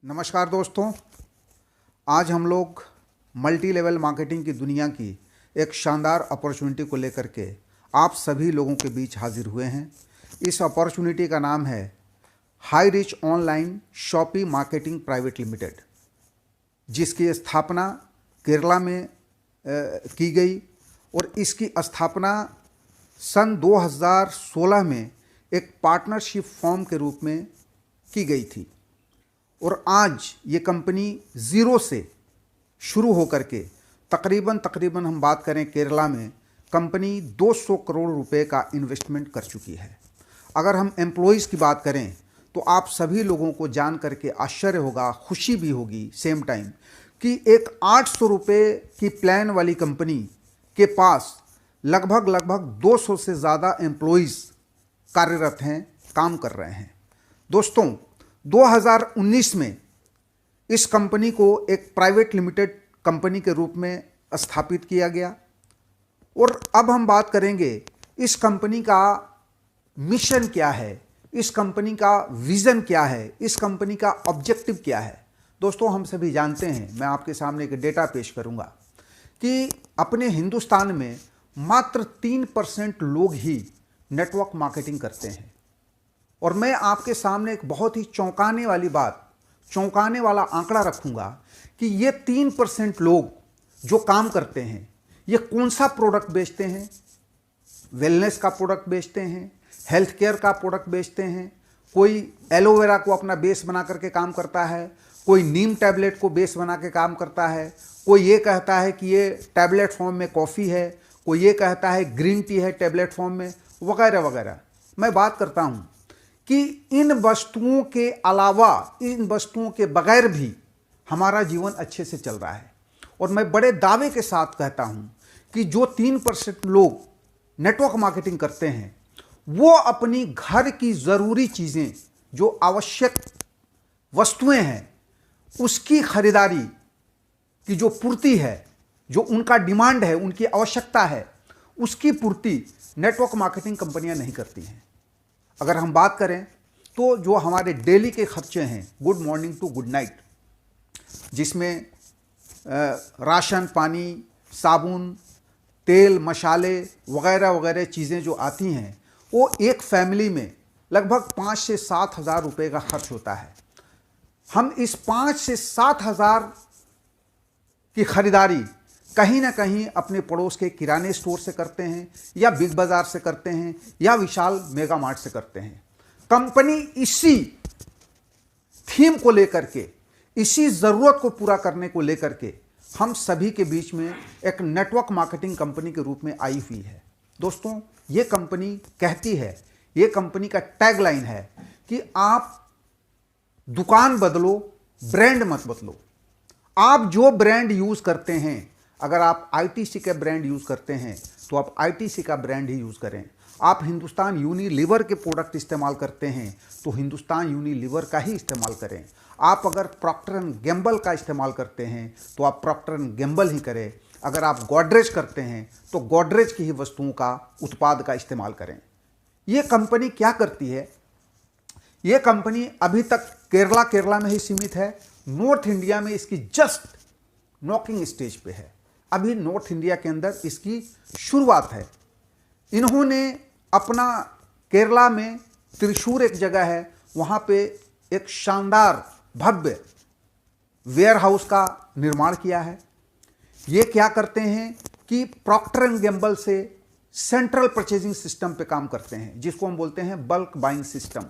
नमस्कार दोस्तों। आज हम लोग मल्टी लेवल मार्केटिंग की दुनिया की एक शानदार अपॉर्चुनिटी को लेकर के आप सभी लोगों के बीच हाजिर हुए हैं। इस अपॉर्चुनिटी का नाम है high rich online shoppe marketing private limited, जिसकी स्थापना केरला में की गई और इसकी स्थापना सन 2016 में एक पार्टनरशिप फॉर्म के रूप में की गई थी और आज ये कंपनी ज़ीरो से शुरू होकर के तकरीबन हम बात करें केरला में कंपनी 200 करोड़ रुपए का इन्वेस्टमेंट कर चुकी है। अगर हम एम्प्लॉइज़ की बात करें तो आप सभी लोगों को जान करके आश्चर्य होगा, खुशी भी होगी सेम टाइम, कि एक 800 रुपये की प्लान वाली कंपनी के पास लगभग 200 से ज़्यादा एम्प्लॉइज़ कार्यरत हैं, काम कर रहे हैं। दोस्तों, 2019 में इस कंपनी को एक प्राइवेट लिमिटेड कंपनी के रूप में स्थापित किया गया और अब हम बात करेंगे इस कंपनी का मिशन क्या है, इस कंपनी का विज़न क्या है, इस कंपनी का ऑब्जेक्टिव क्या है। दोस्तों, हम सभी जानते हैं, मैं आपके सामने एक डेटा पेश करूंगा कि अपने हिंदुस्तान में मात्र 3% लोग ही नेटवर्क मार्केटिंग करते हैं और मैं आपके सामने एक बहुत ही चौंकाने वाली बात, चौंकाने वाला आंकड़ा रखूंगा कि ये 3% लोग जो काम करते हैं ये कौन सा प्रोडक्ट बेचते हैं। वेलनेस का प्रोडक्ट बेचते हैं, हेल्थ केयर का प्रोडक्ट बेचते हैं, कोई एलोवेरा को अपना बेस बना करके काम करता है, कोई नीम टैबलेट को बेस बना के काम करता है, कोई ये कहता है कि ये टैबलेट फॉर्म में कॉफ़ी है, कोई ये कहता है ग्रीन टी है टैबलेट फॉर्म में, वगैरह वगैरह। मैं बात करता हूँ कि इन वस्तुओं के अलावा, इन वस्तुओं के बगैर भी हमारा जीवन अच्छे से चल रहा है और मैं बड़े दावे के साथ कहता हूं कि जो 3% लोग नेटवर्क मार्केटिंग करते हैं वो अपनी घर की ज़रूरी चीज़ें, जो आवश्यक वस्तुएं हैं, उसकी खरीदारी की जो पूर्ति है, जो उनका डिमांड है, उनकी आवश्यकता है, उसकी पूर्ति नेटवर्क मार्केटिंग कंपनियां नहीं करती हैं। अगर हम बात करें तो जो हमारे डेली के खर्चे हैं, good morning to good night, जिसमें राशन पानी, साबुन, तेल, मसाले वगैरह वगैरह चीज़ें जो आती हैं, वो एक फैमिली में लगभग 5 से 7 हज़ार रुपये का खर्च होता है। हम इस 5 से 7 हज़ार की खरीदारी कहीं ना कहीं अपने पड़ोस के किराने स्टोर से करते हैं या बिग बाज़ार से करते हैं या विशाल मेगा मार्ट से करते हैं। कंपनी इसी थीम को लेकर के, इसी ज़रूरत को पूरा करने को लेकर के हम सभी के बीच में एक नेटवर्क मार्केटिंग कंपनी के रूप में आई हुई है। दोस्तों, ये कंपनी कहती है, ये कंपनी का टैगलाइन है कि आप दुकान बदलो, ब्रांड मत बदलो। आप जो ब्रांड यूज़ करते हैं, अगर आप आईटीसी का ब्रांड यूज़ करते हैं तो आप आईटीसी का ब्रांड ही यूज़ करें। आप हिंदुस्तान यूनिलीवर के प्रोडक्ट इस्तेमाल करते हैं तो हिंदुस्तान यूनिलीवर का ही इस्तेमाल करें। आप अगर प्रॉक्टर एंड गैम्बल का इस्तेमाल करते हैं तो आप प्रॉक्टर एंड गैम्बल ही करें। अगर आप गोदरेज करते हैं तो गोदरेज की ही वस्तुओं का, उत्पाद का इस्तेमाल करें। ये कंपनी क्या करती है? ये कंपनी अभी तक केरला में ही सीमित है। नॉर्थ इंडिया में इसकी जस्ट नॉकिंग स्टेज पे है। अभी नॉर्थ इंडिया के अंदर इसकी शुरुआत है। इन्होंने अपना केरला में त्रिशूर एक जगह है, वहाँ पे एक शानदार भव्य वेयर हाउस का निर्माण किया है। ये क्या करते हैं कि प्रॉक्टर एंड गैम्बल से सेंट्रल परचेजिंग सिस्टम पे काम करते हैं, जिसको हम बोलते हैं bulk buying system.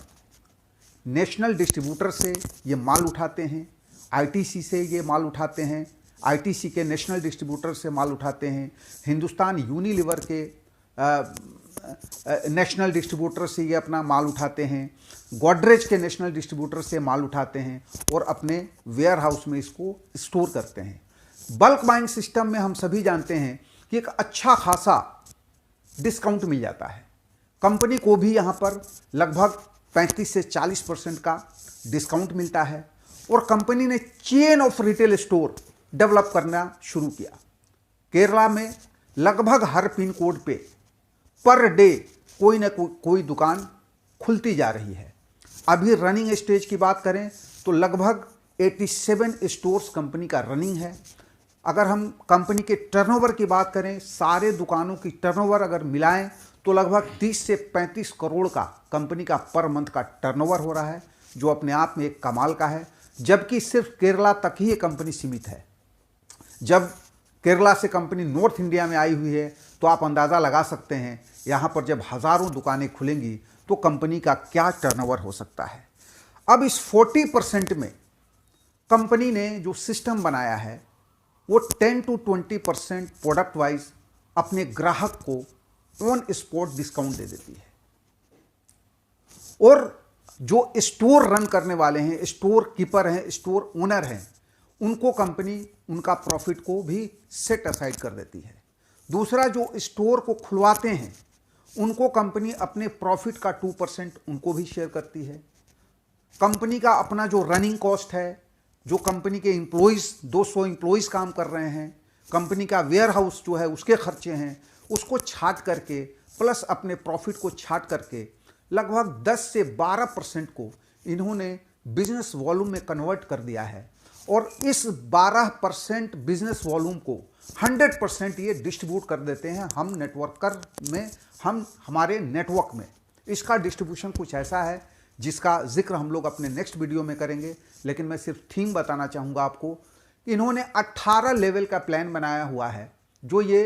National distributor से ये माल उठाते हैं, आईटीसी से ये माल उठाते हैं, आईटीसी के नेशनल डिस्ट्रीब्यूटर से माल उठाते हैं, हिंदुस्तान यूनिलीवर के नेशनल डिस्ट्रीब्यूटर से ये अपना माल उठाते हैं, गोदरेज के नेशनल डिस्ट्रीब्यूटर से माल उठाते हैं और अपने वेयर हाउस में इसको स्टोर करते हैं। बल्क बाइंग सिस्टम में हम सभी जानते हैं कि एक अच्छा खासा डिस्काउंट मिल जाता है। कंपनी को भी यहाँ पर लगभग 35 से 40% का डिस्काउंट मिलता है और कंपनी ने chain of retail store develop करना शुरू किया। केरला में लगभग हर पिन कोड पे पर डे कोई ना कोई दुकान खुलती जा रही है। अभी रनिंग स्टेज की बात करें तो लगभग 87 स्टोर्स कंपनी का रनिंग है। अगर हम कंपनी के टर्नओवर की बात करें, सारे दुकानों की टर्नओवर अगर मिलाएं तो लगभग 30 से 35 करोड़ का कंपनी का पर मंथ का टर्नओवर हो रहा है, जो अपने आप में एक कमाल का है। जबकि सिर्फ केरला तक ही ये कंपनी सीमित है। जब केरला से कंपनी नॉर्थ इंडिया में आई हुई है तो आप अंदाज़ा लगा सकते हैं यहाँ पर जब हज़ारों दुकानें खुलेंगी तो कंपनी का क्या टर्नओवर हो सकता है। अब इस 40% में कंपनी ने जो सिस्टम बनाया है वो 10 to 20% प्रोडक्ट वाइज अपने ग्राहक को ऑन स्पॉट डिस्काउंट दे देती है। और जो स्टोर रन करने वाले हैं, स्टोर कीपर हैं, स्टोर ओनर हैं, उनको कंपनी उनका प्रॉफिट को भी सेट असाइड कर देती है। दूसरा, जो स्टोर को खुलवाते हैं उनको कंपनी अपने प्रॉफिट का 2% उनको भी शेयर करती है। कंपनी का अपना जो रनिंग कॉस्ट है, जो कंपनी के एम्प्लॉइज़ 200 एम्प्लॉइज़ काम कर रहे हैं, कंपनी का वेयर हाउस जो है उसके खर्चे हैं, उसको छाट करके प्लस अपने प्रॉफिट को छाट करके लगभग 10 से 12% को इन्होंने बिजनेस वॉल्यूम में कन्वर्ट कर दिया है। और इस 12% बिजनेस वॉल्यूम को 100% ये डिस्ट्रीब्यूट कर देते हैं हम नेटवर्कर में, हम हमारे नेटवर्क में। इसका डिस्ट्रीब्यूशन कुछ ऐसा है जिसका जिक्र हम लोग अपने नेक्स्ट वीडियो में करेंगे, लेकिन मैं सिर्फ थीम बताना चाहूँगा आपको कि इन्होंने 18 लेवल का प्लान बनाया हुआ है जो ये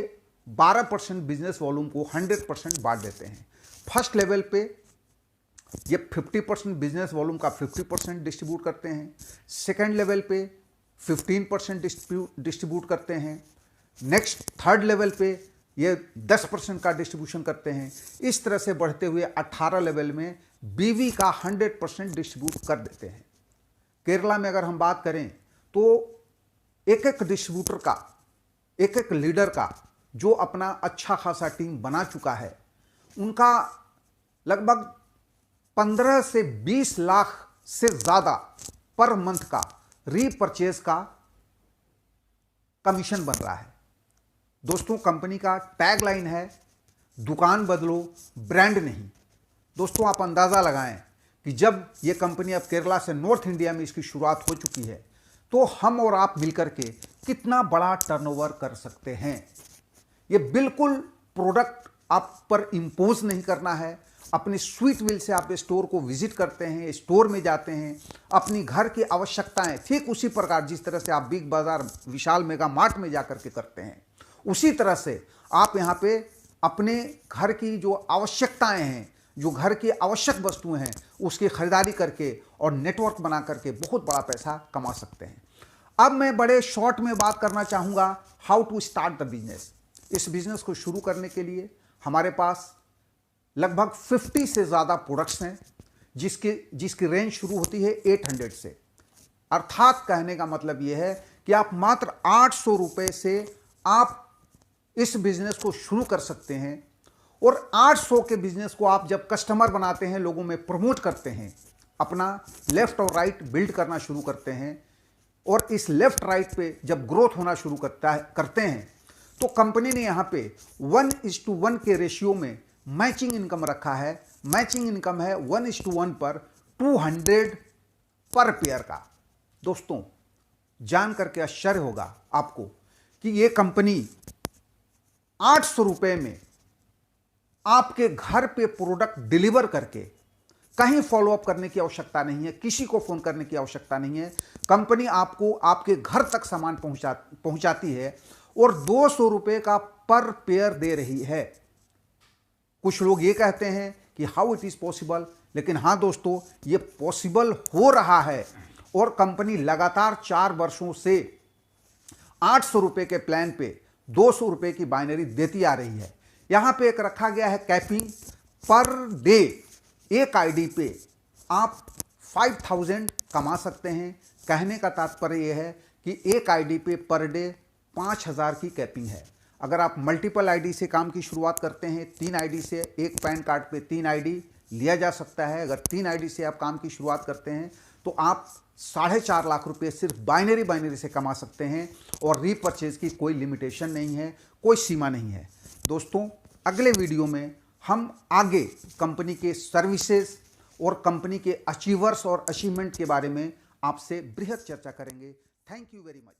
12% बिजनेस वॉल्यूम को 100% बांट देते हैं। फर्स्ट लेवल पे ये 50% बिजनेस वॉल्यूम का 50% डिस्ट्रीब्यूट करते हैं। सेकेंड लेवल पे 15% डिस्ट्रीब्यूट करते हैं। नेक्स्ट थर्ड लेवल पे ये 10% का डिस्ट्रीब्यूशन करते हैं। इस तरह से बढ़ते हुए 18 लेवल में बीवी का 100% डिस्ट्रीब्यूट कर देते हैं। केरला में अगर हम बात करें तो एक एक डिस्ट्रीब्यूटर का, एक एक लीडर का जो अपना अच्छा खासा टीम बना चुका है, उनका लगभग 15 से 20 लाख से ज़्यादा पर मंथ का रीपरचेज का कमीशन बन रहा है। दोस्तों, कंपनी का टैगलाइन है दुकान बदलो, ब्रांड नहीं। दोस्तों, आप अंदाज़ा लगाएं कि जब ये कंपनी अब केरला से नॉर्थ इंडिया में इसकी शुरुआत हो चुकी है तो हम और आप मिलकर के कितना बड़ा टर्नओवर कर सकते हैं। ये बिल्कुल प्रोडक्ट आप पर इंपोज नहीं करना है। अपनी स्वीट विल से आप स्टोर को विजिट करते हैं, स्टोर में जाते हैं, अपनी घर की आवश्यकताएं ठीक उसी प्रकार जिस तरह से आप बिग बाजार, विशाल मेगा मार्ट में जाकर के करते हैं, उसी तरह से आप यहाँ पे अपने घर की जो आवश्यकताएं हैं, जो घर की आवश्यक वस्तुएं हैं, उसकी खरीदारी करके और नेटवर्क बना करके बहुत बड़ा पैसा कमा सकते हैं। अब मैं बड़े शॉर्ट में बात करना चाहूँगा how to start the business. इस बिजनेस को शुरू करने के लिए हमारे पास लगभग 50 से ज़्यादा प्रोडक्ट्स हैं जिसकी रेंज शुरू होती है 800 से। अर्थात कहने का मतलब यह है कि आप मात्र 800 रुपये से आप इस बिजनेस को शुरू कर सकते हैं। और 800 के बिजनेस को आप जब कस्टमर बनाते हैं, लोगों में प्रमोट करते हैं, अपना लेफ्ट और राइट बिल्ड करना शुरू करते हैं, और इस लेफ्ट राइट पे जब ग्रोथ होना शुरू करते हैं तो कंपनी ने यहाँ पे 1:1 के रेशियो में मैचिंग इनकम रखा है। मैचिंग इनकम है 1:1 पर 200 पर पेयर का। दोस्तों, जान करके आश्चर्य होगा आपको कि ये कंपनी 800 रुपये में आपके घर पे प्रोडक्ट डिलीवर करके, कहीं फॉलोअप करने की आवश्यकता नहीं है, किसी को फोन करने की आवश्यकता नहीं है, कंपनी आपको आपके घर तक सामान पहुंचाती है और 200 रुपये का पर पेयर दे रही है। कुछ लोग ये कहते हैं कि हाउ इट इज पॉसिबल, लेकिन हाँ दोस्तों, ये पॉसिबल हो रहा है। और कंपनी लगातार 4 वर्षों से 800 रुपये के प्लान पे 200 रुपये की बाइनरी देती आ रही है। यहां पे एक रखा गया है कैपिंग पर डे। एक आईडी पे आप 5000 कमा सकते हैं। कहने का तात्पर्य यह है कि एक आईडी पे पर डे 5000 की कैपिंग है। अगर आप मल्टीपल आईडी से काम की शुरुआत करते हैं, 3 आईडी से, एक पैन कार्ड पे 3 आईडी लिया जा सकता है। अगर 3 आईडी से आप काम की शुरुआत करते हैं तो आप 4.5 लाख रुपए सिर्फ बाइनरी से कमा सकते हैं। और रीपरचेज की कोई लिमिटेशन नहीं है, कोई सीमा नहीं है। दोस्तों, अगले वीडियो में हम आगे कंपनी के सर्विसेज और कंपनी के अचीवर्स और अचीवमेंट के बारे में आपसे बृहद चर्चा करेंगे। Thank you very much.